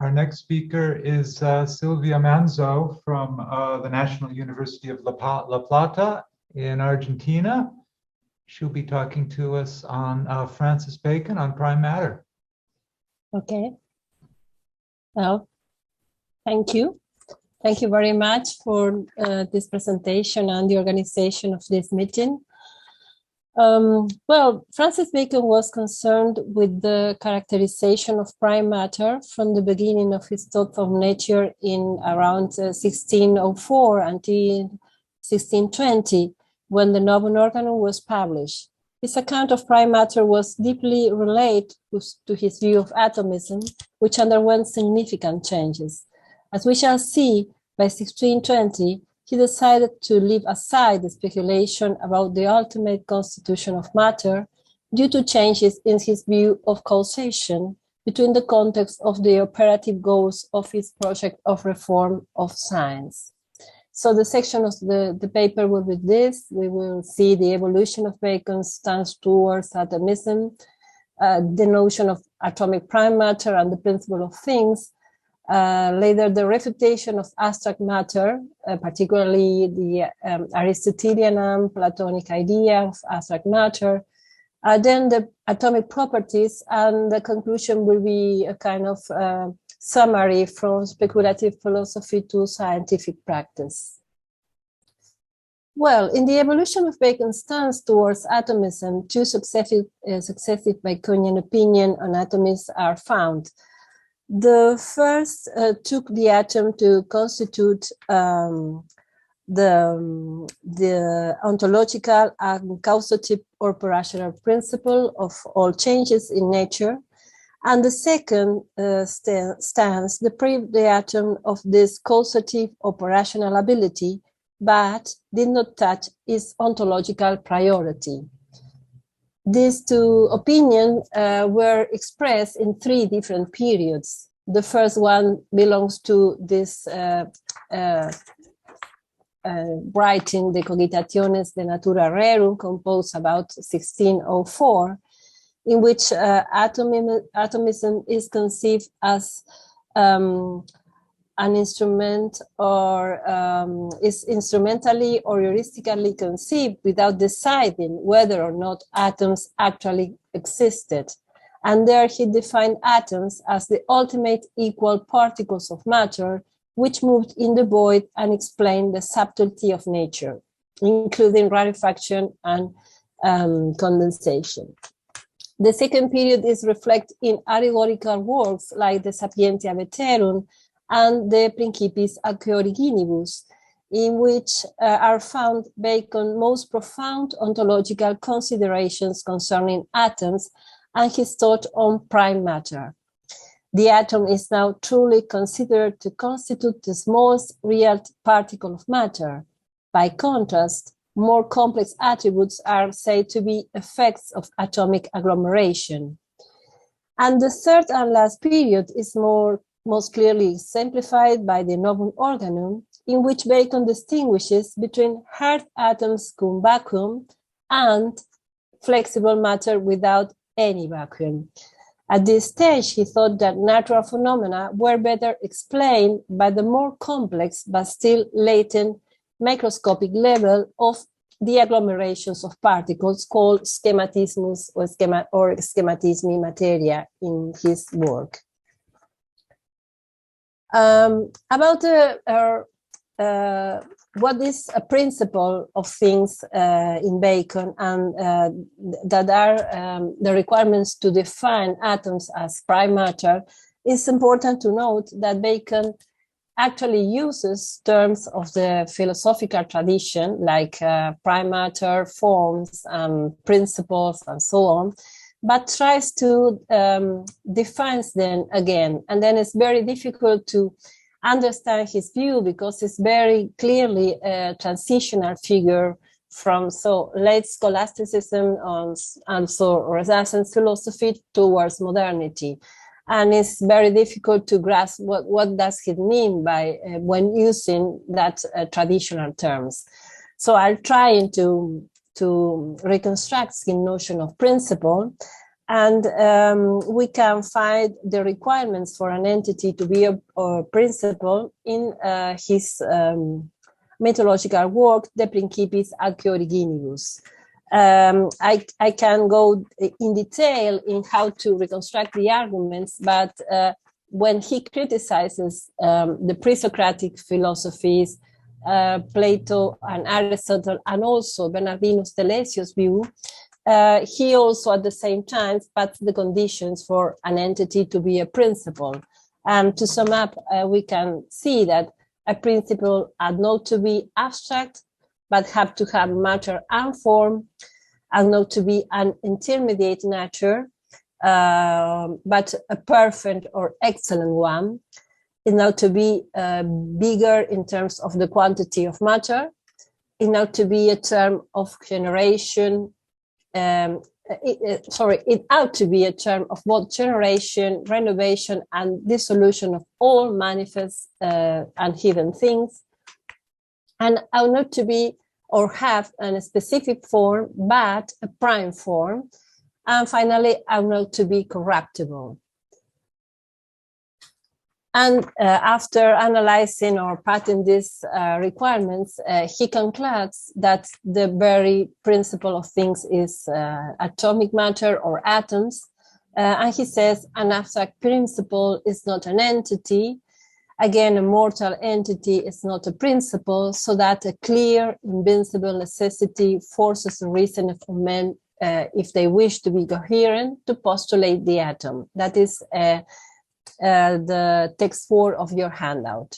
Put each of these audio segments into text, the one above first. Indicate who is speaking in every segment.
Speaker 1: Our next speaker is Silvia Manzo from the National University of La Plata in Argentina. She'll be talking to us on Francis Bacon on prime matter.
Speaker 2: Okay. Well, thank you. Thank you very much for this presentation and the organization of this meeting. Well, Francis Bacon was concerned with the characterization of prime matter from the beginning of his thought of nature in around 1604 until 1620, when the Novum Organum was published. His account of prime matter was deeply related to his view of atomism, which underwent significant changes. As we shall see, by 1620, he decided to leave aside the speculation about the ultimate constitution of matter due to changes in his view of causation between the context of the operative goals of his project of reform of science. So the section of the paper will be this. We will see the evolution of Bacon's stance towards atomism, the notion of atomic prime matter and the principle of things, later the refutation of abstract matter, particularly the Aristotelian and Platonic idea of abstract matter, then the atomic properties, and the conclusion will be a kind of summary from speculative philosophy to scientific practice. Well, in the evolution of Bacon's stance towards atomism, two successive Baconian opinions on atomism are found. The first took the atom to constitute the ontological and causative operational principle of all changes in nature, and the second stance deprived the atom of this causative operational ability, but did not touch its ontological priority. These two opinions were expressed in three different periods. The first one belongs to this writing, De Cogitationes de Natura Rerum, composed about 1604, in which atomism is conceived as an instrument, or is instrumentally or heuristically conceived without deciding whether or not atoms actually existed. And there he defined atoms as the ultimate equal particles of matter, which moved in the void and explained the subtlety of nature, including rarefaction and condensation. The second period is reflected in allegorical works like the Sapientia Veterum and the Principiis Ac Originibus, in which are found Bacon's most profound ontological considerations concerning atoms and his thought on prime matter. The atom is now truly considered to constitute the smallest real particle of matter. By contrast, more complex attributes are said to be effects of atomic agglomeration. And the third and last period is most clearly exemplified by the Novum Organum, in which Bacon distinguishes between hard atoms cum vacuum and flexible matter without any vacuum. At this stage, he thought that natural phenomena were better explained by the more complex but still latent microscopic level of the agglomerations of particles called schematismus or schematismi materia in his work. About what is a principle of things in Bacon, and that are the requirements to define atoms as prime matter, it's important to note that Bacon actually uses terms of the philosophical tradition like prime matter, forms, principles, and so on, but tries to define them again. And then it's very difficult to understand his view because it's very clearly a transitional figure from late scholasticism and also Renaissance philosophy towards modernity. And it's very difficult to grasp what does he mean by when using that traditional terms. So I'll try to reconstruct the notion of principle And we can find the requirements for an entity to be a principle in his methodological work, De Principiis Atque Originibus. I can go in detail in how to reconstruct the arguments, but when he criticizes the pre-Socratic philosophies, Plato and Aristotle, and also Bernardinus Telesio's view, he also at the same time puts the conditions for an entity to be a principle. And to sum up, we can see that a principle had not to be abstract, but have to have matter and form, and not to be an intermediate nature, but a perfect or excellent one. It not to be bigger in terms of the quantity of matter. It not to be a term of generation. It ought to be a term of both generation, renovation, and dissolution of all manifest and hidden things, and ought not to be or have a specific form, but a prime form, and finally, ought not to be corruptible. And after analyzing or patting these requirements, he concludes that the very principle of things is atomic matter or atoms. And he says an abstract principle is not an entity. Again, a mortal entity is not a principle, so that a clear, invincible necessity forces the reason of men, if they wish to be coherent, to postulate the atom. That is the text 4 of your handout.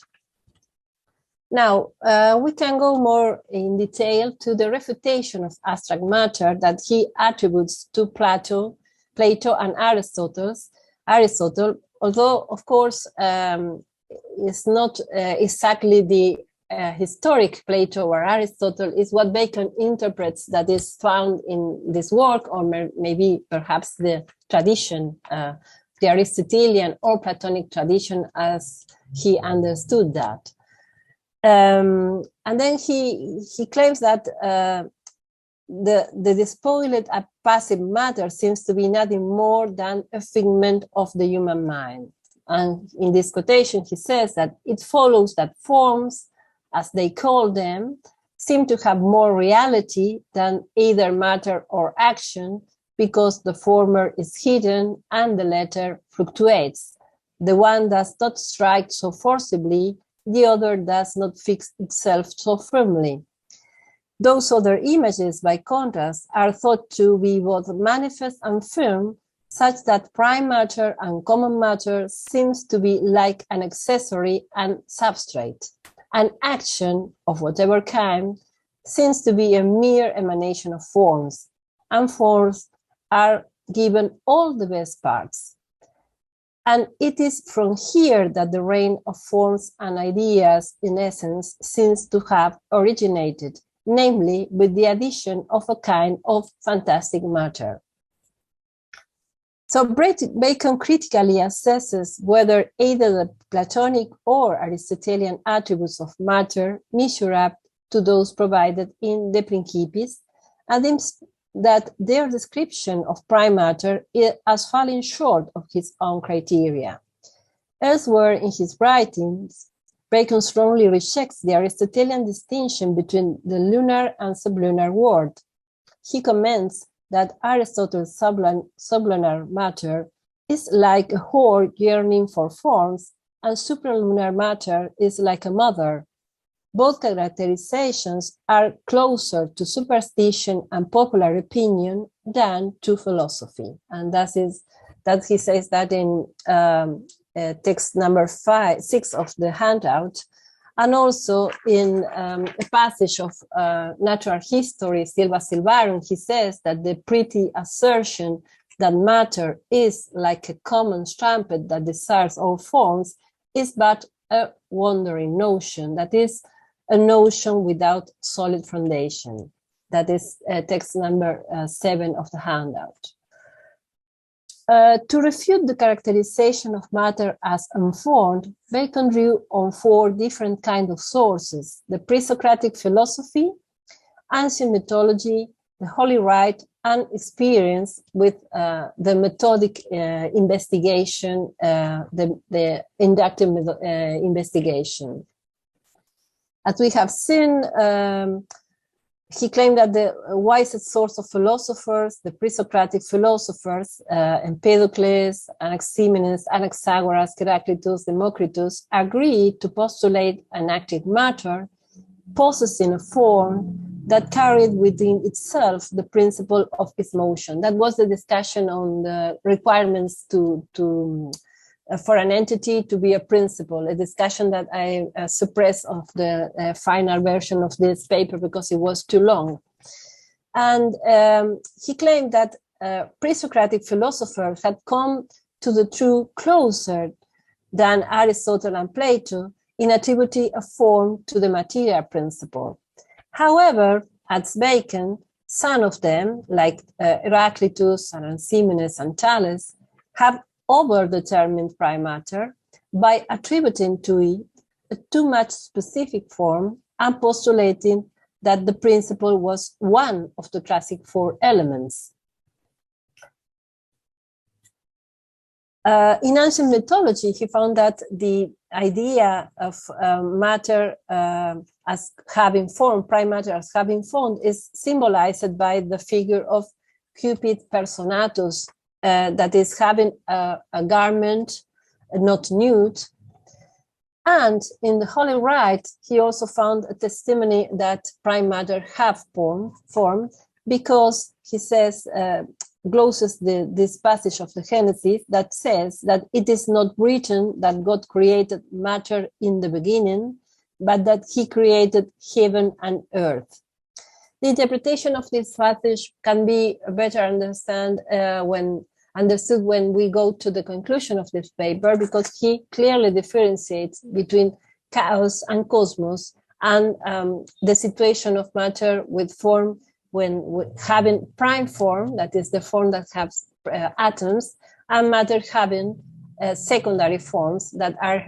Speaker 2: Now, we can go more in detail to the refutation of abstract matter that he attributes to Plato and Aristotle, although, of course, it's not exactly the historic Plato or Aristotle, is what Bacon interprets that is found in this work, or maybe perhaps the tradition, the Aristotelian or Platonic tradition as he understood that. And then he claims that the despoiled and passive matter seems to be nothing more than a figment of the human mind. And in this quotation, he says that it follows that forms, as they call them, seem to have more reality than either matter or action, because the former is hidden and the latter fluctuates. The one does not strike so forcibly, the other does not fix itself so firmly. Those other images, by contrast, are thought to be both manifest and firm, such that prime matter and common matter seems to be like an accessory and substrate. An action of whatever kind seems to be a mere emanation of forms, and forms are given all the best parts. And it is from here that the reign of forms and ideas, in essence, seems to have originated, namely with the addition of a kind of fantastic matter. So Bacon critically assesses whether either the Platonic or Aristotelian attributes of matter measure up to those provided in De Principiis, and that their description of prime matter has fallen short of his own criteria. Elsewhere in his writings, Bacon strongly rejects the Aristotelian distinction between the lunar and sublunar world. He comments that Aristotle's sublunar matter is like a whore yearning for forms, and supralunar matter is like a mother. Both characterizations are closer to superstition and popular opinion than to philosophy. And that he says that in text number 6 of the handout, and also in a passage of natural history, Silva Silvarum, he says that the pretty assertion that matter is like a common strumpet that desires all forms is but a wandering notion, that is, a notion without solid foundation. That is text number 7 of the handout. To refute the characterization of matter as unformed, Bacon drew on 4 different kinds of sources: the pre-Socratic philosophy, ancient mythology, the holy rite, and experience with the methodic investigation, the inductive investigation. As we have seen, he claimed that the wisest source of philosophers, the pre-Socratic philosophers, Empedocles, Anaximenes, Anaxagoras, Heraclitus, Democritus, agreed to postulate an active matter possessing a form that carried within itself the principle of its motion. That was the discussion on the requirements for an entity to be a principle, a discussion that I suppressed of the final version of this paper because it was too long. And he claimed that pre-Socratic philosophers had come to the truth closer than Aristotle and Plato in attributing a form to the material principle. However, adds Bacon, some of them, like Heraclitus and Anaximenes and Thales, have overdetermined prime matter by attributing to it a too much specific form and postulating that the principle was one of the classic four elements. In ancient mythology, he found that the idea of matter as having form, prime matter as having form, is symbolized by the figure of Cupid personatus, that is having a garment not nude. And in the Holy Rite, he also found a testimony that prime matter have form because he says, glosses this passage of the Genesis that says that it is not written that God created matter in the beginning, but that he created heaven and earth. The interpretation of this passage can be better understood when we go to the conclusion of this paper, because he clearly differentiates between chaos and cosmos, and the situation of matter with form when having prime form, that is the form that has atoms, and matter having secondary forms that are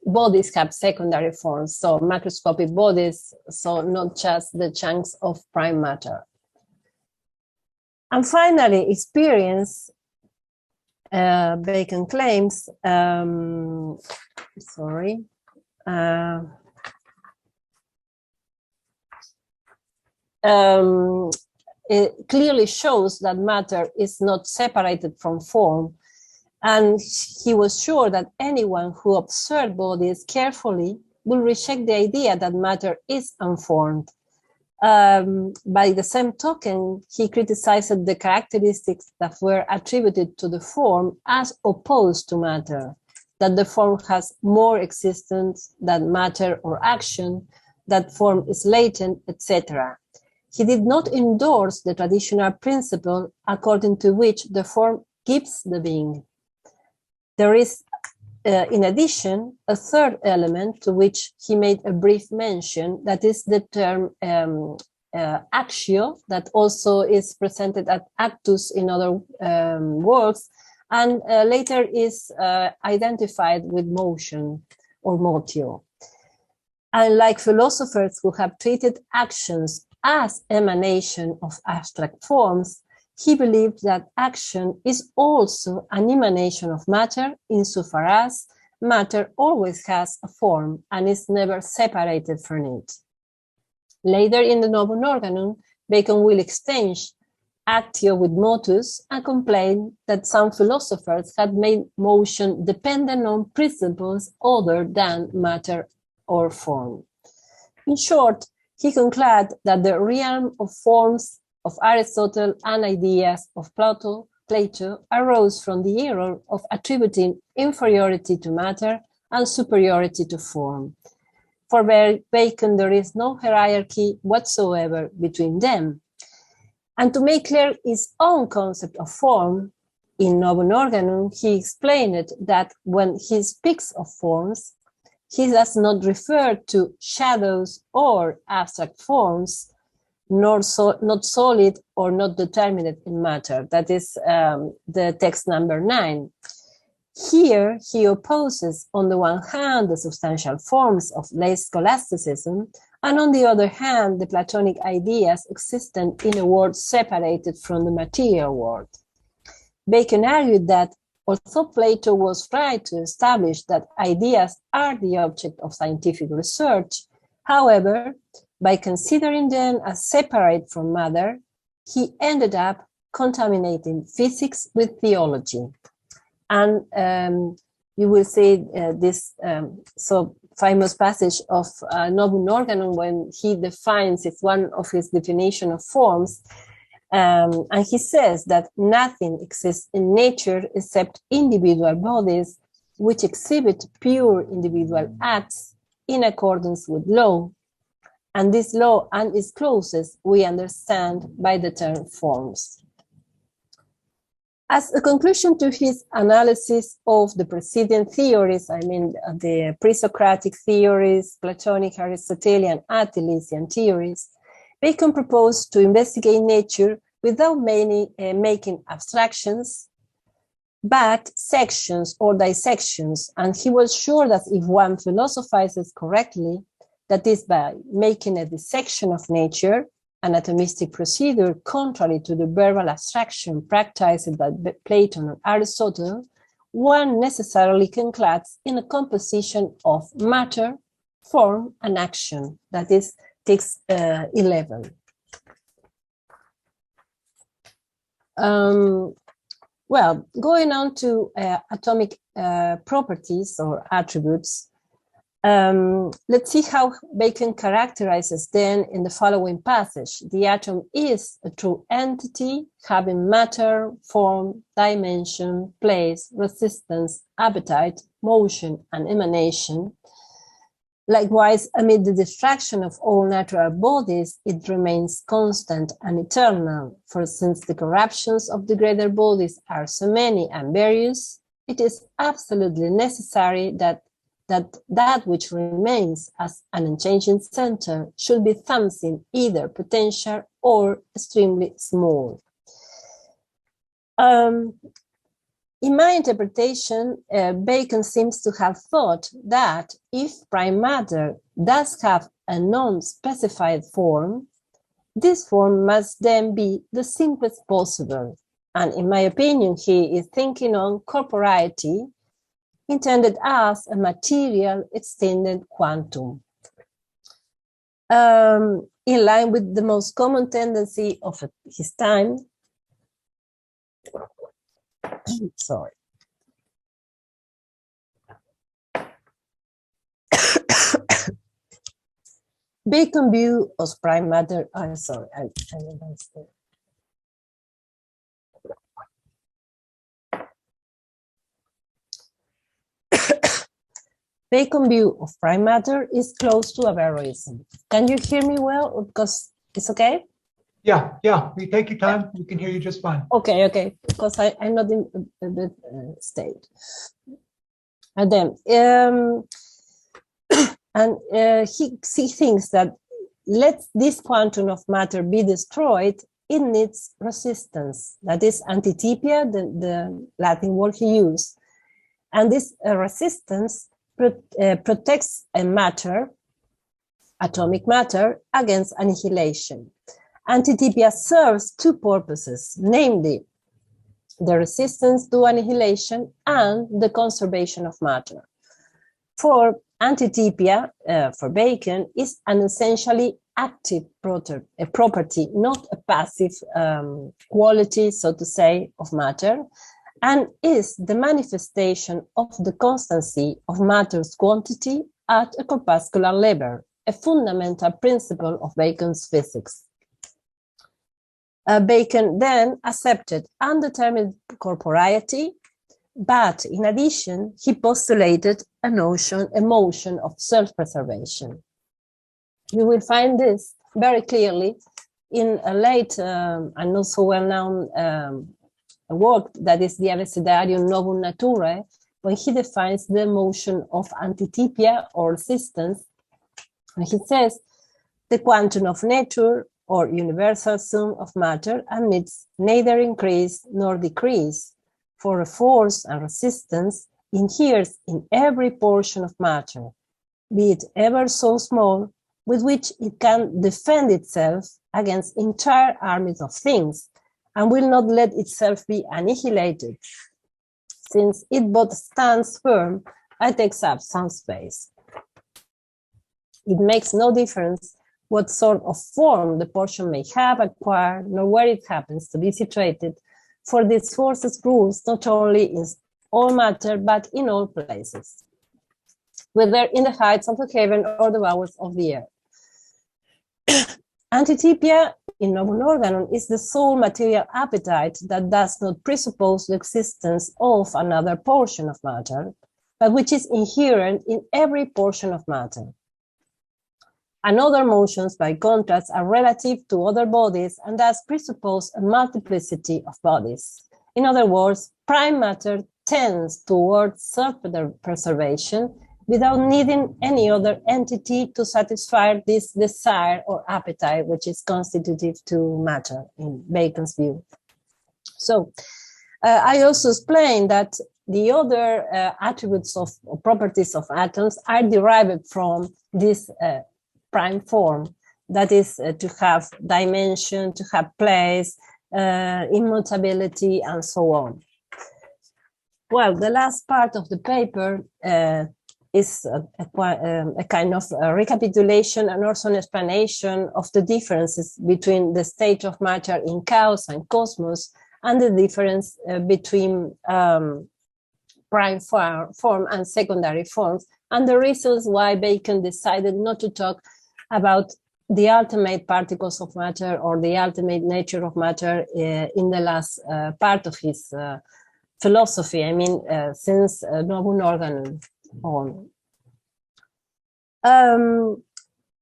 Speaker 2: bodies have secondary forms, so macroscopic bodies, so not just the chunks of prime matter. And finally, experience, Bacon claims, it clearly shows that matter is not separated from form, and he was sure that anyone who observed bodies carefully will reject the idea that matter is unformed. By the same token, he criticized the characteristics that were attributed to the form as opposed to matter, that the form has more existence than matter or action, that form is latent, etc. He did not endorse the traditional principle according to which the form gives the being. There is, in addition, a third element to which he made a brief mention, that is the term actio, that also is presented as actus in other works, and later is identified with motion or motio. Unlike philosophers who have treated actions as emanation of abstract forms, he believed that action is also an emanation of matter, insofar as matter always has a form and is never separated from it. Later in the Novum Organum, Bacon will exchange actio with motus and complain that some philosophers had made motion dependent on principles other than matter or form. In short, he concluded that the realm of forms of Aristotle and ideas of Plato arose from the error of attributing inferiority to matter and superiority to form. For Bacon, there is no hierarchy whatsoever between them. And to make clear his own concept of form, in Novum Organum, he explained that when he speaks of forms, he does not refer to shadows or abstract forms, not solid or not determinate in matter. That is the text number 9. Here, he opposes, on the one hand, the substantial forms of late scholasticism, and on the other hand, the Platonic ideas existent in a world separated from the material world. Bacon argued that although Plato was right to establish that ideas are the object of scientific research, however, by considering them as separate from matter, he ended up contaminating physics with theology. And you will see this so famous passage of Novum Organum when he defines, it's one of his definition of forms, and he says that nothing exists in nature except individual bodies which exhibit pure individual acts in accordance with law. And this law and its clauses we understand by the term forms. As a conclusion to his analysis of the preceding theories, I mean the pre-Socratic theories, Platonic, Aristotelian, Attilesian theories, Bacon proposed to investigate nature without making abstractions, but sections or dissections. And he was sure that if one philosophizes correctly, that is by making a dissection of nature, an atomistic procedure contrary to the verbal abstraction practiced by Plato and Aristotle, one necessarily concludes in a composition of matter, form, and action. That is text 11. Well, going on to atomic properties or attributes, let's see how Bacon characterizes them in the following passage. The atom is a true entity having matter, form, dimension, place, resistance, appetite, motion, and emanation. Likewise, amid the distraction of all natural bodies, it remains constant and eternal. For since the corruptions of the greater bodies are so many and various, it is absolutely necessary that which remains as an unchanging center should be something either potential or extremely small. In my interpretation, Bacon seems to have thought that if prime matter does have a non-specified form, this form must then be the simplest possible. And in my opinion, he is thinking on corporeity, intended as a material extended quantum. In line with the most common tendency of his time, sorry. Bacon view of prime matter, I'm sorry, I understand. Bacon view of prime matter is close to Averroism. Can you hear me well? Because it's okay?
Speaker 1: Yeah, we take your time. We can hear you just fine.
Speaker 2: Okay, because I'm not in a good state. And then, he thinks that let this quantum of matter be destroyed, it needs resistance. That is antitipia, the Latin word he used. And this resistance protects a matter, atomic matter, against annihilation. Antitipia serves two purposes, namely the resistance to annihilation and the conservation of matter. For antitipia, for Bacon, is an essentially active property, not a passive quality, so to say, of matter, and is the manifestation of the constancy of matter's quantity at a corpuscular level, a fundamental principle of Bacon's physics. Bacon then accepted undetermined corporeity, but in addition, he postulated a motion of self-preservation. You will find this very clearly in a late and not so well-known work that is the Abecedarium Novum Naturae, when he defines the motion of antitipia or resistance. And he says, the quantum of nature or universal sum of matter admits neither increase nor decrease, for a force and resistance inheres in every portion of matter, be it ever so small, with which it can defend itself against entire armies of things, and will not let itself be annihilated, since it both stands firm and takes up some space. It makes no difference what sort of form the portion may have acquired, nor where it happens to be situated, for these forces rules not only in all matter, but in all places, whether in the heights of the heaven or the bowels of the earth. Antitopia in Novum Organon is the sole material appetite that does not presuppose the existence of another portion of matter, but which is inherent in every portion of matter. And other motions, by contrast, are relative to other bodies and thus presuppose a multiplicity of bodies. In other words, prime matter tends towards self-preservation without needing any other entity to satisfy this desire or appetite, which is constitutive to matter in Bacon's view. So I also explained that the other attributes of properties of atoms are derived from this prime form, that is to have dimension, to have place, immutability, and so on. Well, the last part of the paper is a kind of a recapitulation and also an explanation of the differences between the state of matter in chaos and cosmos, and the difference between prime form and secondary forms, and the reasons why Bacon decided not to talk about the ultimate particles of matter or the ultimate nature of matter in the last part of his philosophy, I mean, since Novum Organon on.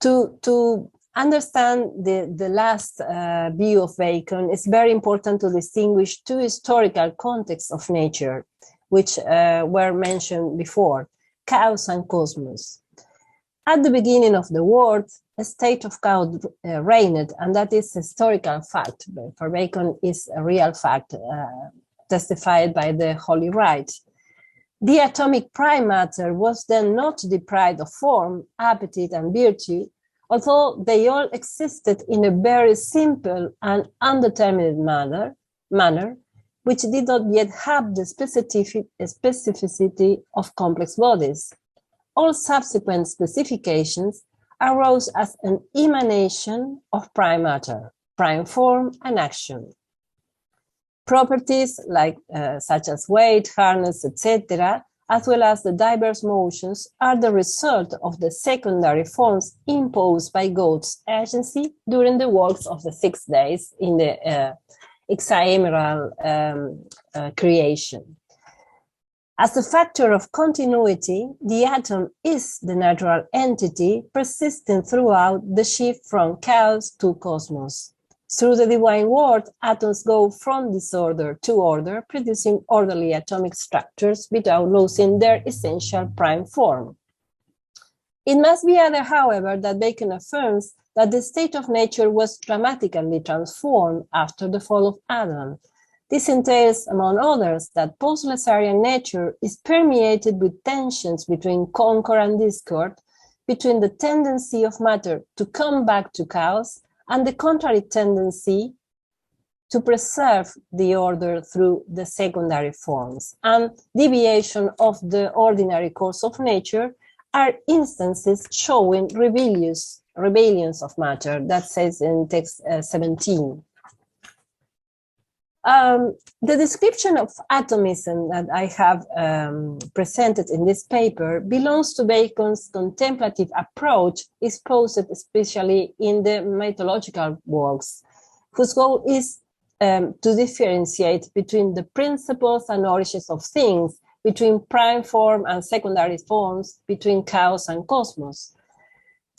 Speaker 2: To understand the last view of Bacon, it's very important to distinguish two historical contexts of nature, which were mentioned before, chaos and cosmos. At the beginning of the world, a state of chaos reigned, and that is a historical fact. For Bacon, is a real fact, testified by the Holy Rite. The atomic prime matter was then not deprived of form, appetite, and virtue, although they all existed in a very simple and undetermined manner, which did not yet have the specificity of complex bodies. All subsequent specifications arose as an emanation of prime matter, prime form, and action. Properties like such as weight, hardness, etc., as well as the diverse motions, are the result of the secondary forms imposed by God's agency during the works of the 6 days in the hexaemeral creation. As a factor of continuity, the atom is the natural entity persisting throughout the shift from chaos to cosmos. Through the divine word, atoms go from disorder to order, producing orderly atomic structures without losing their essential prime form. It must be added, however, that Bacon affirms that the state of nature was dramatically transformed after the fall of Adam. This entails, among others, that post-Lazarian nature is permeated with tensions between concord and discord, between the tendency of matter to come back to chaos and the contrary tendency to preserve the order through the secondary forms. And deviation of the ordinary course of nature are instances showing rebellions of matter. That says in text 17. The description of atomism that I have presented in this paper belongs to Bacon's contemplative approach, exposed especially in the mythological works, whose goal is to differentiate between the principles and origins of things, between prime form and secondary forms, between chaos and cosmos.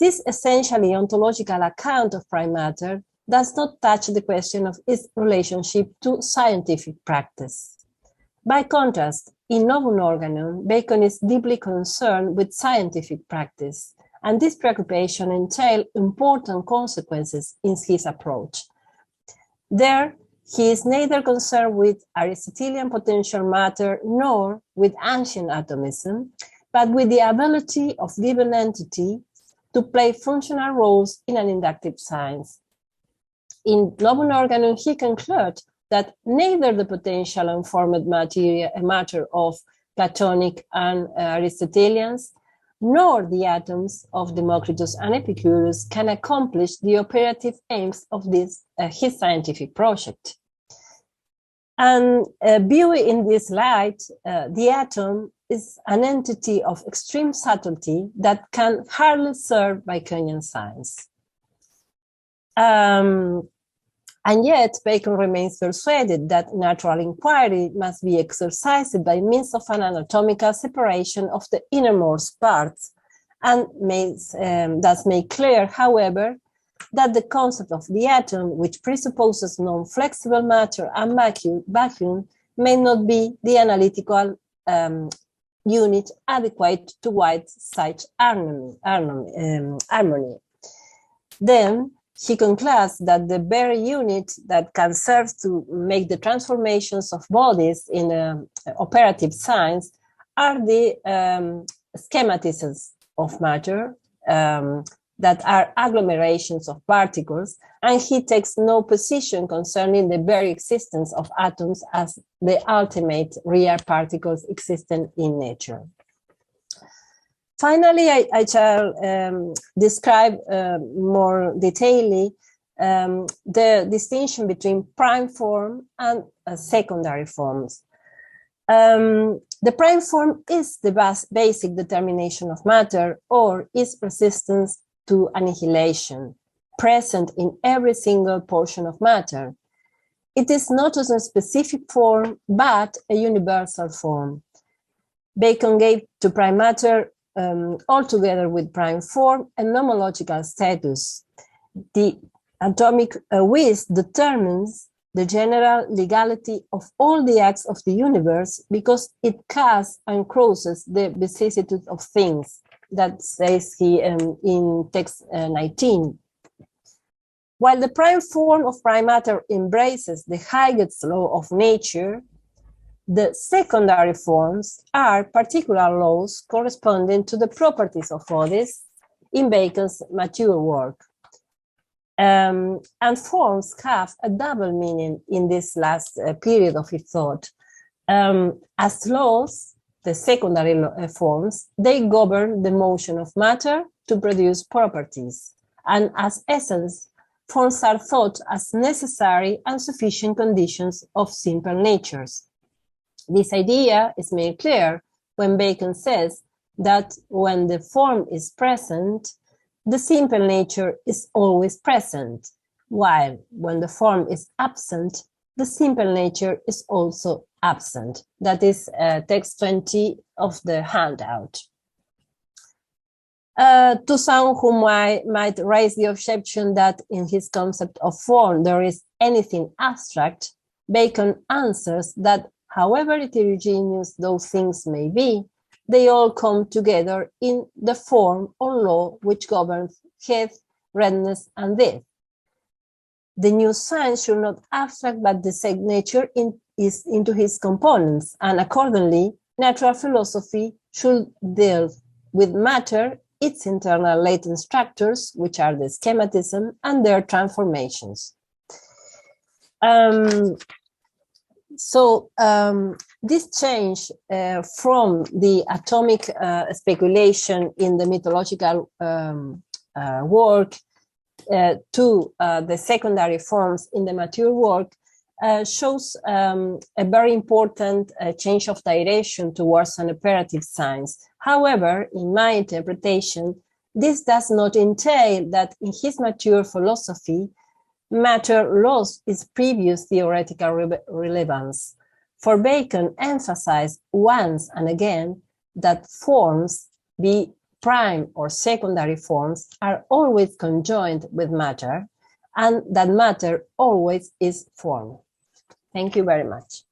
Speaker 2: This essentially ontological account of prime matter does not touch the question of its relationship to scientific practice. By contrast, in Novum Organon, Bacon is deeply concerned with scientific practice, and this preoccupation entails important consequences in his approach. There, he is neither concerned with Aristotelian potential matter nor with ancient atomism, but with the ability of given entity to play functional roles in an inductive science. In Novum Organum, he concluded that neither the potential and formed matter of Platonic and Aristotelians, nor the atoms of Democritus and Epicurus can accomplish the operative aims of this his scientific project. And viewed in this light, the atom is an entity of extreme subtlety that can hardly serve Baconian science. And yet, Bacon remains persuaded that natural inquiry must be exercised by means of an anatomical separation of the innermost parts, and thus make clear, however, that the concept of the atom, which presupposes non-flexible matter and vacuum, may not be the analytical unit adequate to wide such harmony. Then, he concludes that the very unit that can serve to make the transformations of bodies in operative science are the schematisms of matter that are agglomerations of particles, and he takes no position concerning the very existence of atoms as the ultimate real particles existing in nature. Finally, I shall describe more detailedly the distinction between prime form and secondary forms. The prime form is the basic determination of matter, or its resistance to annihilation, present in every single portion of matter. It is not as a specific form, but a universal form. Bacon gave to prime matter, altogether with prime form, a nomological status. The atomic width determines the general legality of all the acts of the universe because it casts and crosses the vicissitudes of things. That says he in text 19. While the prime form of prime matter embraces the highest law of nature, the secondary forms are particular laws corresponding to the properties of bodies in Bacon's mature work. And forms have a double meaning in this last period of his thought. As laws, the secondary forms, they govern the motion of matter to produce properties. And as essence, forms are thought as necessary and sufficient conditions of simple natures. This idea is made clear when Bacon says that when the form is present, the simple nature is always present, while when the form is absent, the simple nature is also absent. That is text 20 of the handout. To some who might raise the objection that in his concept of form there is anything abstract, Bacon answers that however heterogeneous those things may be, they all come together in the form or law which governs health, redness, and death. The new science should not abstract but dissect nature into his components, and accordingly, natural philosophy should deal with matter, its internal latent structures, which are the schematism, and their transformations. This change from the atomic speculation in the mythological work to the secondary forms in the mature work shows a very important change of direction towards an operative science. However, in my interpretation, this does not entail that in his mature philosophy, matter lost its previous theoretical relevance. For Bacon emphasized once and again that forms, be prime or secondary forms, are always conjoined with matter, and that matter always is form. Thank you very much.